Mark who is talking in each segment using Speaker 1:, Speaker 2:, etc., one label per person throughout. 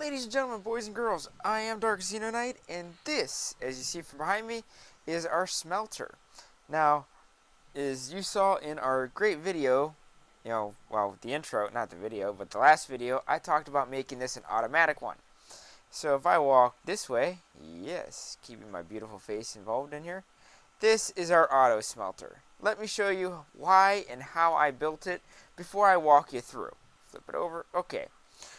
Speaker 1: Ladies and gentlemen, boys and girls, I am Dark Casino Knight, and this, as you see from behind me, is our smelter. Now, as you saw in our great video, well, the intro, not the video, but the last video, I talked about making this an automatic one. So if I walk this way, yes, keeping my beautiful face involved in here, this is our auto smelter. Let me show you why and how I built it before I walk you through. Flip it over. Okay.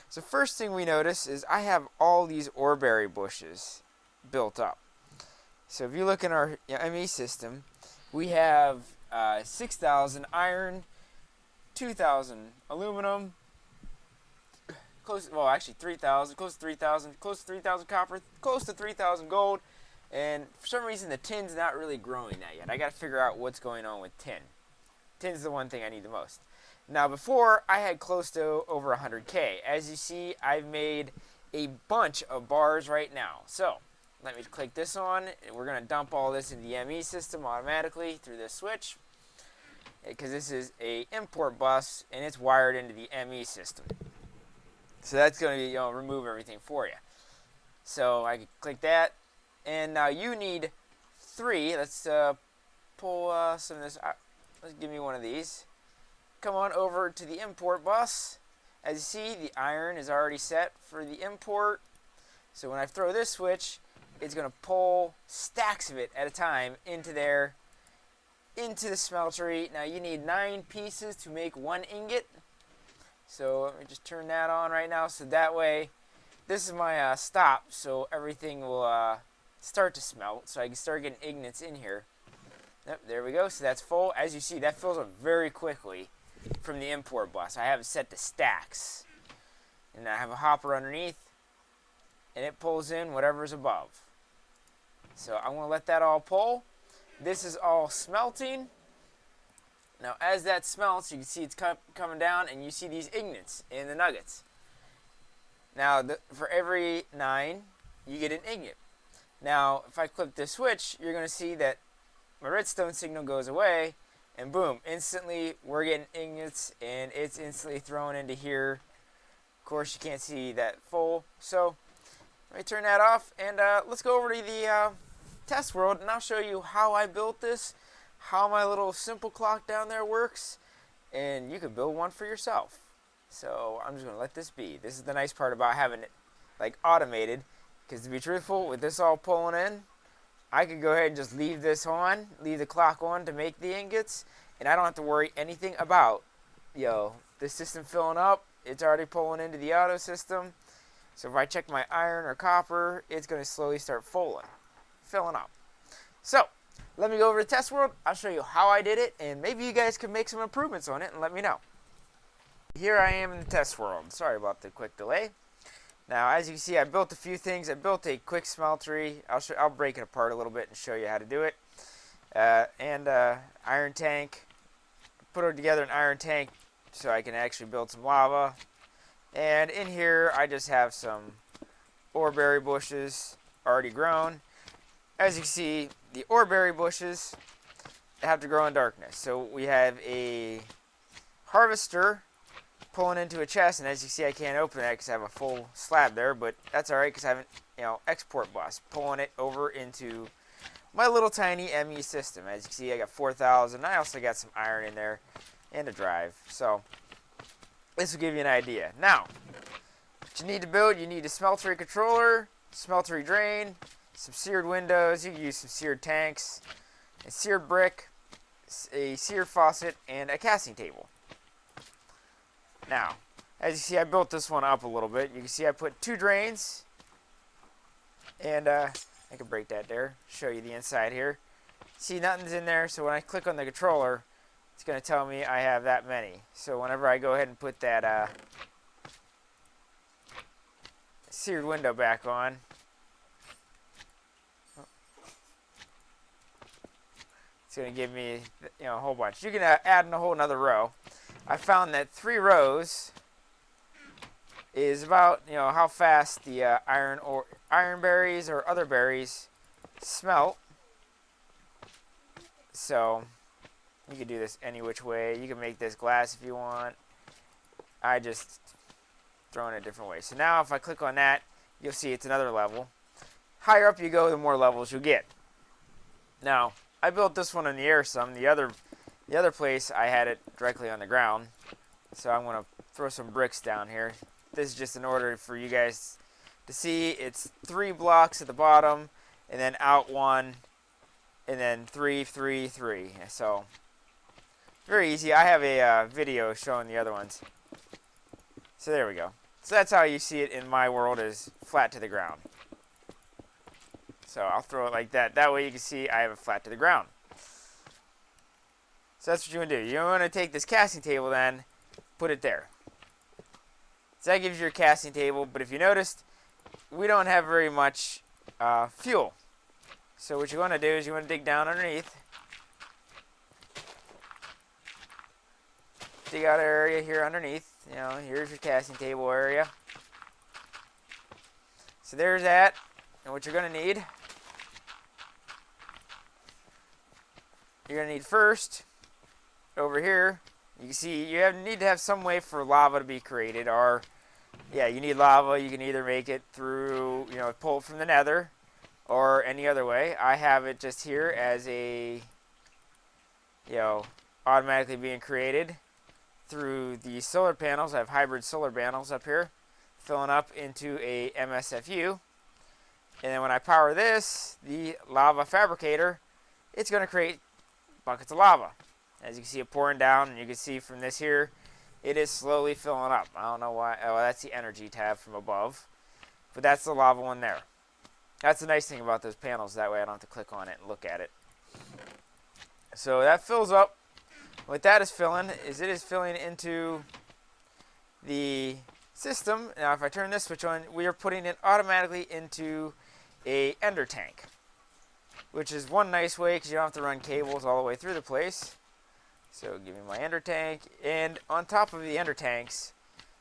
Speaker 1: So first thing we notice is I have all these oreberry bushes built up. So if you look in our ME system, we have 6,000 iron, 2,000 aluminum, actually 3,000, close to 3,000, close to 3,000 copper, close to 3,000 gold, and for some reason the tin's not really growing that yet. I got to figure out what's going on with tin. Tin's the one thing I need the most. Now before, I had close to over 100K. As you see, I've made a bunch of bars right now. So, let me click this on. We're going to dump all this into the ME system automatically through this switch, because this is a import bus and it's wired into the ME system. So that's going to remove everything for you. So I can click that, and now you need 3. Let's pull some of this out. Let's give me one of these. Come on over to the import bus. As you see, the iron is already set for the import. So when I throw this switch, it's going to pull stacks of it at a time into there, into the smeltery. Now you need 9 pieces to make 1 ingot. So let me just turn that on right now. So that way, this is my stop. So everything will start to smelt. So I can start getting ingots in here. Yep, there we go. So that's full. As you see, that fills up very quickly from the import bus. I have it set to stacks. And I have a hopper underneath, and it pulls in whatever's above. So I'm going to let that all pull. This is all smelting. Now as that smelts, you can see it's coming down, and you see these ingots in the nuggets. Now for every 9, you get an ingot. Now if I click this switch, you're going to see that my redstone signal goes away, and boom, instantly we're getting ingots, and it's instantly thrown into here. Of course, you can't see that full, so let me turn that off, and let's go over to the test world, and I'll show you how I built this, how my little simple clock down there works, and you can build one for yourself. So I'm just going to let this be. This is the nice part about having it like automated, because to be truthful, with this all pulling in, I could go ahead and just leave this on, leave the clock on to make the ingots, and I don't have to worry anything about, the system filling up. It's already pulling into the auto system. So if I check my iron or copper, it's going to slowly start filling up. So, let me go over to test world. I'll show you how I did it, and maybe you guys can make some improvements on it and let me know. Here I am in the test world. Sorry about the quick delay. Now, as you can see, I built a few things. I built a quick smeltery. I'll break it apart a little bit and show you how to do it. Iron tank. Put together an iron tank so I can actually build some lava. And in here, I just have some oreberry bushes already grown. As you can see, the oreberry bushes have to grow in darkness. So we have a harvester pulling into a chest, and as you see, I can't open that because I have a full slab there, but that's alright because I have an export bus pulling it over into my little tiny ME system. As you can see, I got 4,000. I also got some iron in there and a drive. So this will give you an idea. Now, what you need to build, you need a smeltery controller, smeltery drain, some seared windows. You can use some seared tanks, a seared brick, a seared faucet, and a casting table. Now, as you see, I built this one up a little bit. You can see I put 2 drains, and I can break that there, show you the inside here. See, nothing's in there, so when I click on the controller, it's going to tell me I have that many. So whenever I go ahead and put that seared window back on, it's going to give me a whole bunch. You can add in a whole another row. I found that 3 rows is about how fast the iron berries or other berries smelt. So you can do this any which way. You can make this glass if you want. I just throwing it a different way. So now if I click on that, you'll see it's another level. Higher up you go, the more levels you'll get. Now, I built this one in the air some. The other place I had it directly on the ground. So I'm going to throw some bricks down here. This is just in order for you guys to see. It's 3 blocks at the bottom, and then out 1, and then 3, 3, 3. So very easy. I have a video showing the other ones. So there we go. So that's how you see it in my world, is flat to the ground. So I'll throw it like that. That way you can see I have it flat to the ground. So that's what you want to do. You want to take this casting table then, put it there. So that gives you your casting table. But if you noticed, we don't have very much fuel. So what you want to do is you want to dig down underneath. Dig out an area here underneath. You know, here's your casting table area. So there's that. And what you're going to need, you're going to need first, over here, you can see you need to have some way for lava to be created. Or, yeah, you need lava. You can either make it through, you know, pull it from the nether, or any other way. I have it just here as a, you know, automatically being created through the solar panels. I have hybrid solar panels up here, filling up into a MSFU. And then when I power this, the lava fabricator, it's going to create buckets of lava. As you can see it pouring down, and you can see from this here, it is slowly filling up. I don't know why. Oh, that's the energy tab from above. But that's the lava one there. That's the nice thing about those panels. That way I don't have to click on it and look at it. So that fills up. What that is filling is it is filling into the system. Now if I turn this switch on, we are putting it automatically into a ender tank, which is one nice way because you don't have to run cables all the way through the place. So give me my ender tank, and on top of the ender tanks,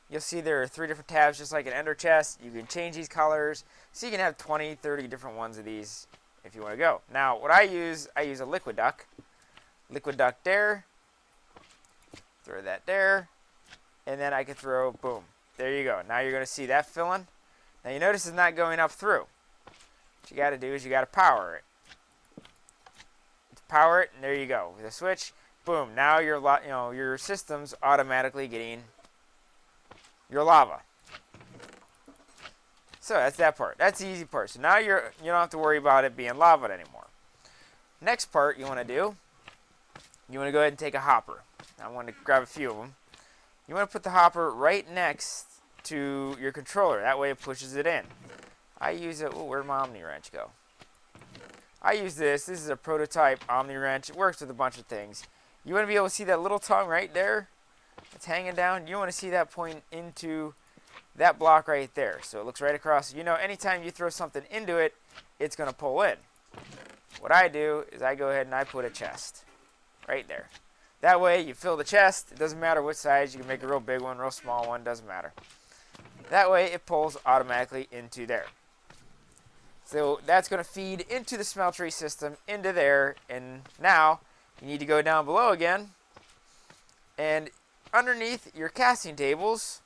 Speaker 1: you'll see there are 3 different tabs, just like an ender chest. You can change these colors, so you can have 20, 30 different ones of these if you want to go. Now what I use a liquid duck. Liquid duck there, throw that there, and then I can throw, boom, there you go. Now you're going to see that filling. Now you notice it's not going up through. What you got to do is you got to power it. Power it, and there you go. With a switch, boom. Now your system's automatically getting your lava. So that's that part. That's the easy part. So now you don't have to worry about it being lava anymore. Next part you want to do, you want to go ahead and take a hopper. I want to grab a few of them. You want to put the hopper right next to your controller. That way it pushes it in. I use it. Oh, where'd my Omni wrench go? I use this. This is a prototype Omni wrench. It works with a bunch of things. You want to be able to see that little tongue right there? It's hanging down. You want to see that point into that block right there. So it looks right across. You know, anytime you throw something into it, it's going to pull in. What I do is I go ahead and I put a chest right there. That way you fill the chest. It doesn't matter what size. You can make a real big one, real small one. Doesn't matter. That way it pulls automatically into there. So that's going to feed into the Smeltery system, into there. And now you need to go down below again. And underneath your casting tables,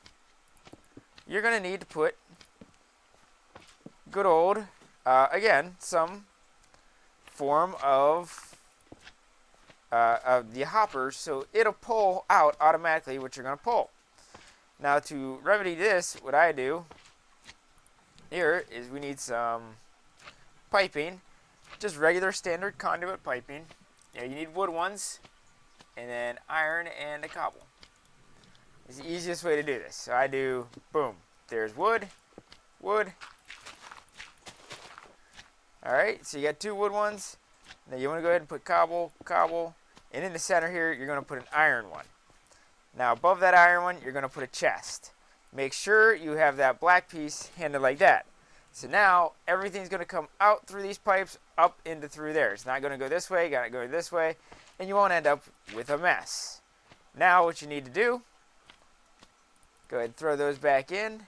Speaker 1: you're going to need to put good old, again, some form of the hoppers, so it'll pull out automatically what you're going to pull. Now to remedy this, what I do here is we need some piping, just regular standard conduit piping. You need wood ones, and then iron and a cobble. It's the easiest way to do this. So I do, boom, there's wood, wood. Alright, so you got 2 wood ones. Now you want to go ahead and put cobble, cobble, and in the center here, you're going to put an iron one. Now above that iron one, you're going to put a chest. Make sure you have that black piece handled like that. So now everything's going to come out through these pipes, up into through there. It's not going to go this way, got to go this way, and you won't end up with a mess. Now what you need to do, go ahead and throw those back in.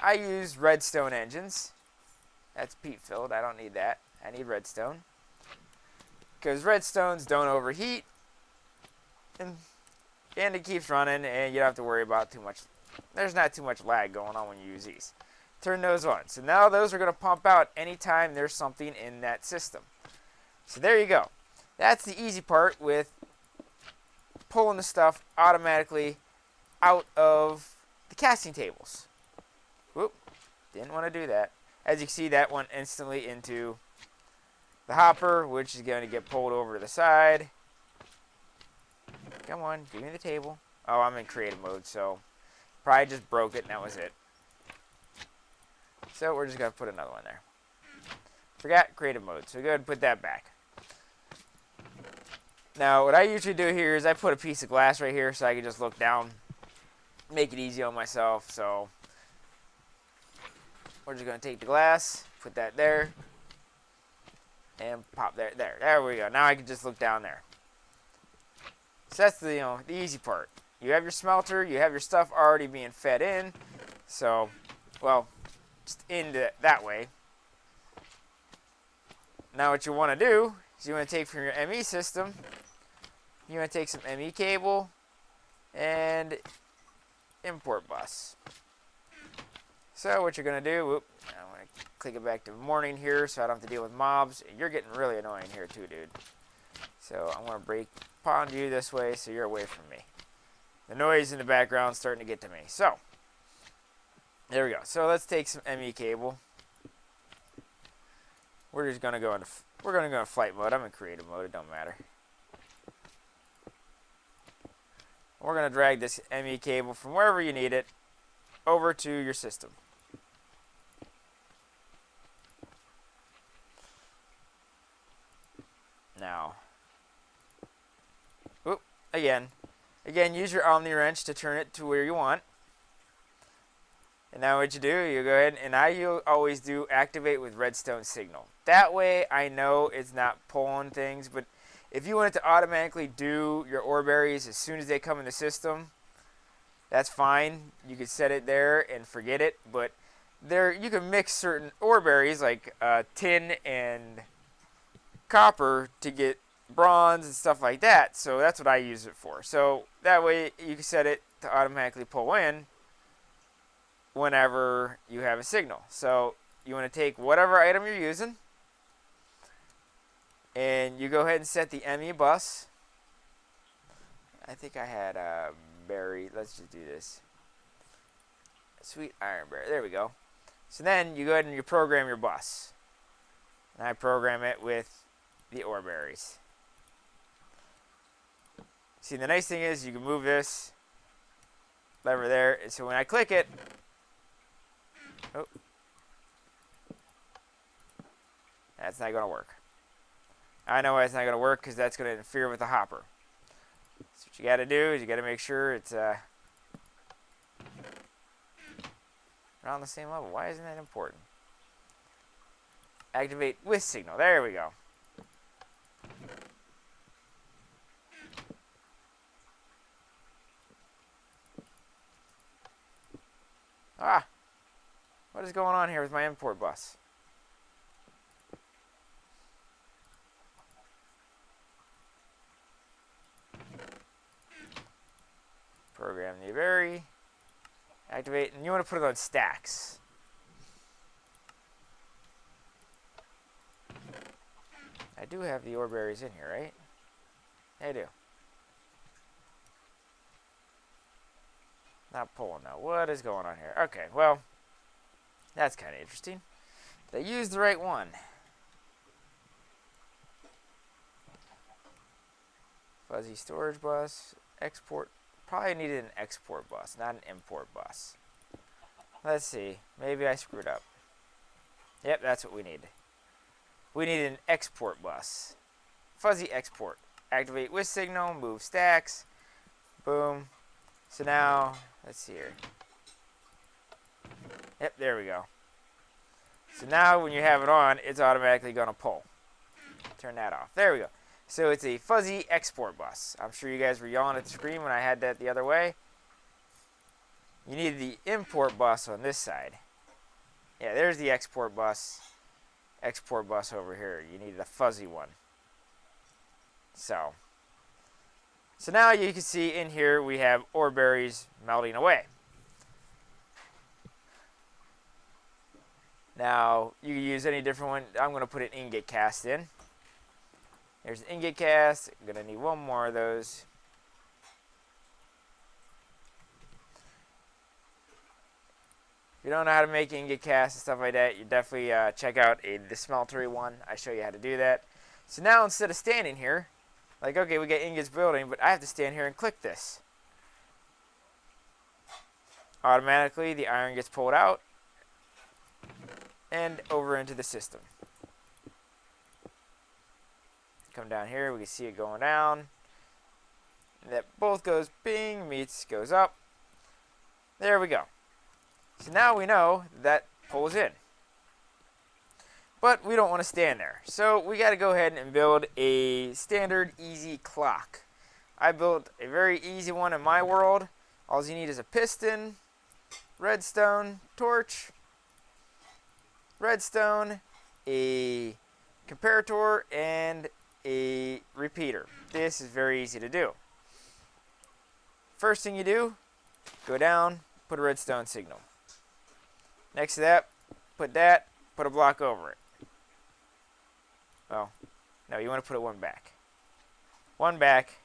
Speaker 1: I use redstone engines. That's peat filled. I don't need that. I need redstone. Because redstones don't overheat. And and it keeps running, and you don't have to worry about too much. There's not too much lag going on when you use these. Turn those on. So now those are going to pump out anytime there's something in that system. So there you go. That's the easy part with pulling the stuff automatically out of the casting tables. Whoop, didn't want to do that. As you can see, that went instantly into the hopper, which is going to get pulled over to the side. Come on, give me the table. Oh, I'm in creative mode, so probably just broke it and that was it. So we're just going to put another one there. Forgot creative mode, so go ahead and put that back. Now, what I usually do here is I put a piece of glass right here so I can just look down, make it easy on myself. So we're just going to take the glass, put that there, and pop there. There we go. Now I can just look down there. So that's the easy part. You have your smelter, you have your stuff already being fed in. So, well, just into that way. Now what you want to do is you want to take from your ME system, you want to take some ME cable and import bus. So what you're going to do, I want to click it back to morning here so I don't have to deal with mobs. You're getting really annoying here too, dude. So I'm going to break pond you this way so you're away from me. The noise in the background is starting to get to me. So there we go. So let's take some ME cable. We're just going to go into flight mode. I'm in creative mode. It don't matter. We're going to drag this ME cable from wherever you need it over to your system. Now, again, use your Omni wrench to turn it to where you want. And now what you do, you go ahead, and I always do activate with redstone signal. That way I know it's not pulling things, but if you want it to automatically do your ore berries as soon as they come in the system, that's fine. You could set it there and forget it, but there you can mix certain ore berries like tin and copper to get bronze and stuff like that. So that's what I use it for. So that way you can set it to automatically pull in whenever you have a signal. So you want to take whatever item you're using and you go ahead and set the ME bus. I think I had a berry. Let's just do this. Sweet iron berry. There we go. So then you go ahead and you program your bus. And I program it with the ore berries. See, the nice thing is you can move this lever there. And so when I click it, that's not going to work. I know why it's not going to work, because that's going to interfere with the hopper. So what you got to do is you got to make sure it's around the same level. Why isn't that important? Activate with signal. There we go. What is going on here with my import bus? Program the berry. Activate, and you want to put it on stacks. I do have the ore berries in here, right? I do. Not pulling now. What is going on here? Okay, well, that's kind of interesting. Did I use the right one? Fuzzy storage bus. Export. Probably needed an export bus, not an import bus. Let's see. Maybe I screwed up. Yep, that's what we need. We need an export bus. Fuzzy export. Activate with signal. Move stacks. Boom. So now, let's see here. Yep, there we go. So now when you have it on, it's automatically going to pull. Turn that off. There we go. So it's a fuzzy export bus. I'm sure you guys were yelling at the screen when I had that the other way. You need the import bus on this side. Yeah, there's the export bus. Export bus over here. You need the fuzzy one. So So now you can see in here we have ore berries melting away. Now you can use any different one. I'm going to put an ingot cast in. There's an ingot cast. I'm going to need one more of those. If you don't know how to make ingot casts and stuff like that, you definitely check out the Smeltery one. I show you how to do that. So now instead of standing here, like, okay, we got ingots building, but I have to stand here and click this. Automatically, the iron gets pulled out and over into the system. Come down here, we can see it going down. And that both goes bing, meets, goes up. There we go. So now we know that pulls in. But we don't want to stand there. So we got to go ahead and build a standard easy clock. I built a very easy one in my world. All you need is a piston, redstone, torch, redstone, a comparator, and a repeater. This is very easy to do. First thing you do, go down, put a redstone signal. Next to that, put a block over it. Well, no, you want to put it one back. One back,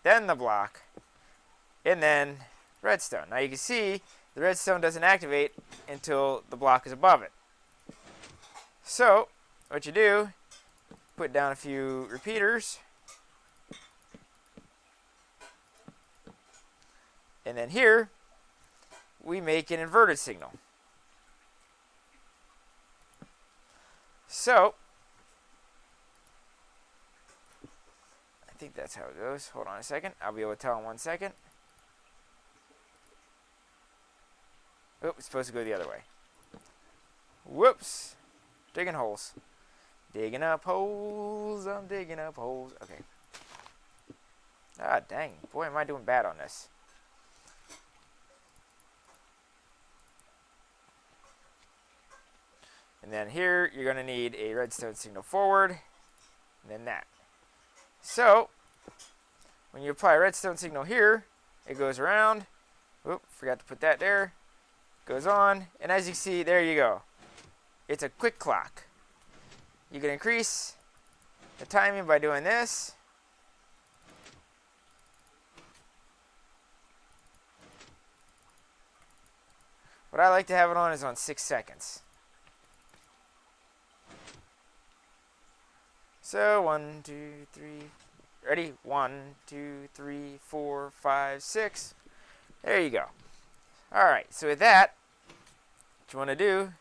Speaker 1: then the block, and then redstone. Now you can see the redstone doesn't activate until the block is above it. So, what you do, put down a few repeaters, and then here, we make an inverted signal. So, I think that's how it goes. Hold on a second. I'll be able to tell in 1 second. Oh, it's supposed to go the other way. Whoops. Digging holes. Digging up holes. I'm digging up holes. Okay. Ah, dang. Boy, am I doing bad on this. And then here, you're going to need a redstone signal forward, and then that. So, when you apply a redstone signal here, it goes around. Whoop, forgot to put that there. Goes on, and as you see, there you go. It's a quick clock. You can increase the timing by doing this. What I like to have it on is on 6 seconds. So 1, 2, 3, ready? 1, 2, 3, 4, 5, 6. There you go. All right, so with that, what you want to do,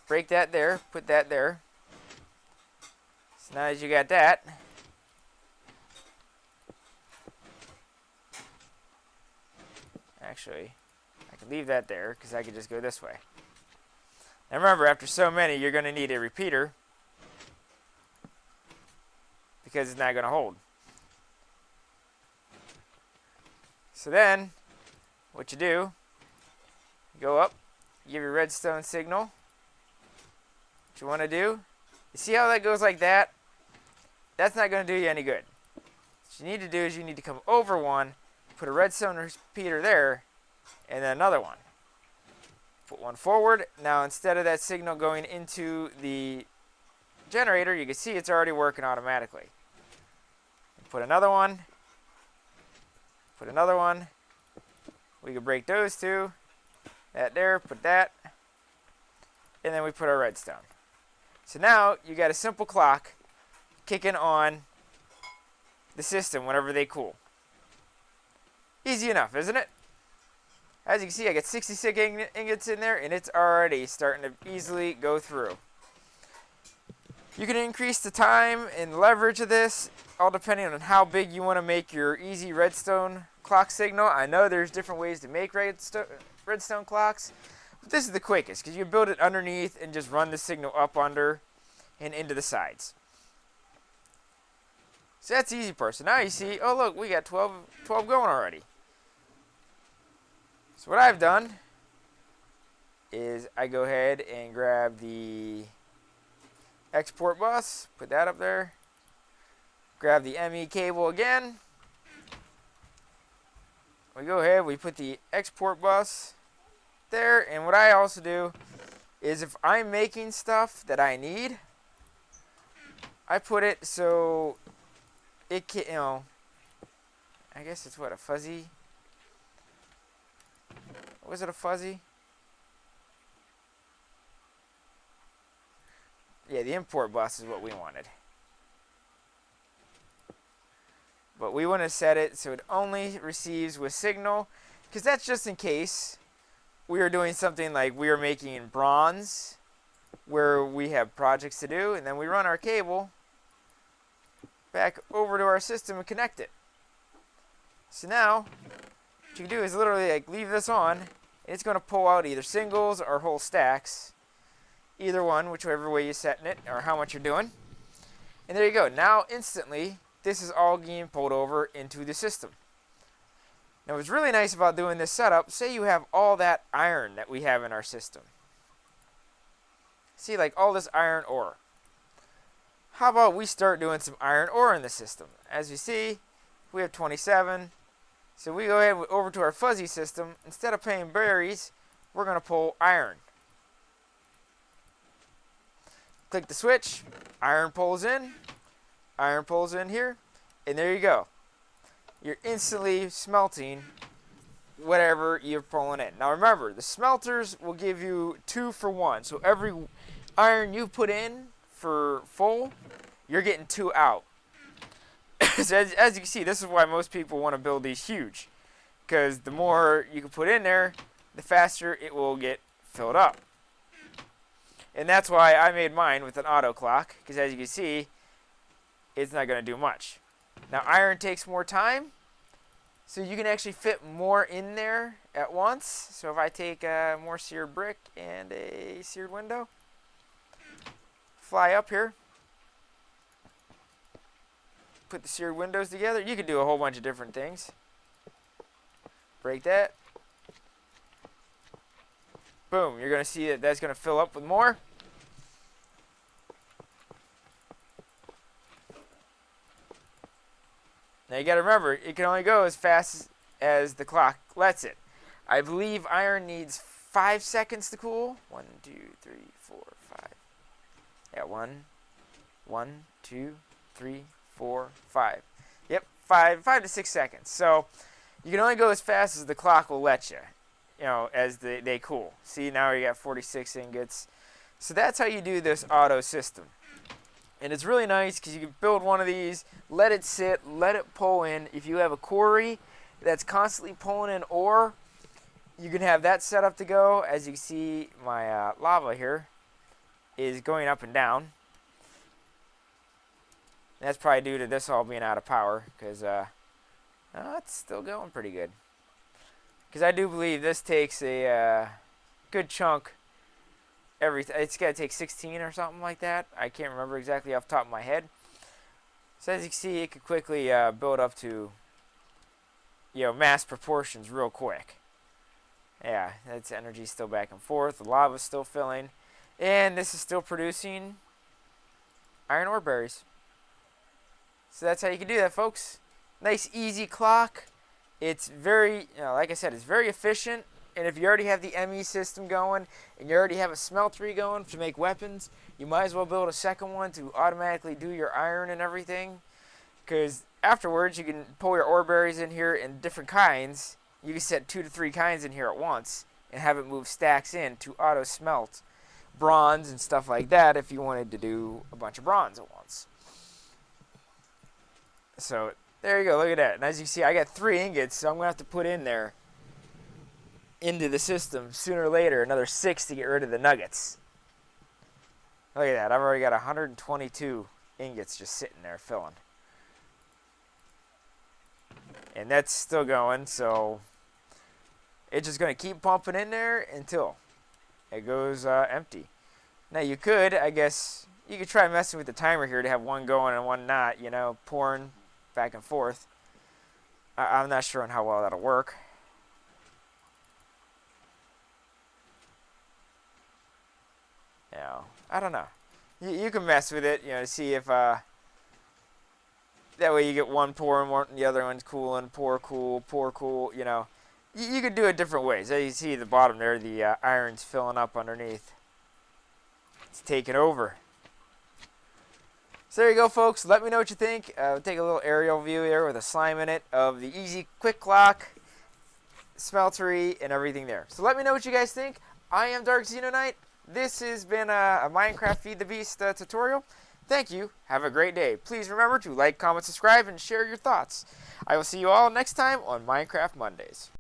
Speaker 1: break that there, put that there. So now as you got that, actually, I can leave that there because I could just go this way. Now remember, after so many, you're going to need a repeater, because it's not going to hold. So then, what you do, you go up, give your redstone signal. What you want to do, you see how that goes like that? That's not going to do you any good. What you need to do is you need to come over one, put a redstone repeater there, and then another one. Put one forward. Now instead of that signal going into the generator, you can see it's already working automatically. Put another one. Put another one. We can break those two. That there, put that. And then we put our redstone. So now you got a simple clock kicking on the system whenever they cool. Easy enough, isn't it? As you can see, I got 66 ingots in there, and it's already starting to easily go through. You can increase the time and leverage of this, all depending on how big you want to make your easy redstone clock signal. I know there's different ways to make redstone clocks, but this is the quickest because you build it underneath and just run the signal up under and into the sides. So that's the easy part. So now you see, oh look, we got 12 going already. So what I've done is I go ahead and grab the export bus, put that up there, grab the ME cable again, we go ahead, we put the export bus there, and what I also do is if I'm making stuff that I need, I put it so it can, I guess it's what, a fuzzy? Was it a fuzzy? Yeah, the import bus is what we wanted. But we want to set it so it only receives with signal, because that's just in case we are doing something like we are making bronze, where we have projects to do, and then we run our cable back over to our system and connect it. So now, what you can do is literally like leave this on, and it's going to pull out either singles or whole stacks, either one, whichever way you're setting it or how much you're doing. And there you go. Now instantly, this is all being pulled over into the system. Now what's really nice about doing this setup, say you have all that iron that we have in our system. See, like all this iron ore. How about we start doing some iron ore in the system? As you see, we have 27. So we go ahead over to our fuzzy system. Instead of paying berries, we're going to pull iron. Click the switch, iron pulls in here, and there you go. You're instantly smelting whatever you're pulling in. Now remember, the smelters will give you 2 for 1. So every iron you put in for full, you're getting 2 out. So as you can see, this is why most people want to build these huge. Because the more you can put in there, the faster it will get filled up. And that's why I made mine with an auto clock, because as you can see, it's not going to do much. Now iron takes more time, so you can actually fit more in there at once. So if I take more seared brick and a seared window, fly up here, put the seared windows together. You could do a whole bunch of different things. Break that. Boom, you're going to see that that's going to fill up with more. Now you got to remember, it can only go as fast as the clock lets it. I believe iron needs 5 seconds to cool. 1, 2, 3, 4, 5. Yeah, 1, 2, 3, 4, 5. Yep, 5 to 6 seconds. So you can only go as fast as the clock will let you. As they cool. See, now you got 46 ingots. So that's how you do this auto system. And it's really nice because you can build one of these, let it sit, let it pull in. If you have a quarry that's constantly pulling in ore, you can have that set up to go. As you can see, my lava here is going up and down. And that's probably due to this all being out of power, because it's still going pretty good. Because I do believe this takes a good chunk. It's got to take 16 or something like that. I can't remember exactly off the top of my head. So as you can see, it could quickly build up to mass proportions real quick. Yeah, that's energy still back and forth. The lava's still filling. And this is still producing iron ore berries. So that's how you can do that, folks. Nice, easy clock. It's very, like I said, it's very efficient. And if you already have the ME system going and you already have a smeltery going to make weapons, you might as well build a second one to automatically do your iron and everything. Because afterwards, you can pull your ore berries in here in different kinds. You can set 2 to 3 kinds in here at once and have it move stacks in to auto smelt bronze and stuff like that if you wanted to do a bunch of bronze at once. So there you go, look at that. And as you can see, I got 3 ingots, so I'm going to have to put in there into the system sooner or later another 6 to get rid of the nuggets. Look at that, I've already got 122 ingots just sitting there filling. And that's still going, so it's just going to keep pumping in there until it goes empty. Now you could, I guess, you could try messing with the timer here to have one going and one not, pouring back and forth. I'm not sure on how well that'll work. I don't know. You can mess with it, to see if That way you get one pour and the other one's cooling, pour cool, you know. You could do it different ways. As you see the bottom there, the iron's filling up underneath. It's taking over. So there you go, folks. Let me know what you think. Take a little aerial view here with a slime in it of the easy quick lock, Smeltery, and everything there. So let me know what you guys think. I am Dark Xenonite. This has been a Minecraft Feed the Beast tutorial. Thank you. Have a great day. Please remember to like, comment, subscribe, and share your thoughts. I will see you all next time on Minecraft Mondays.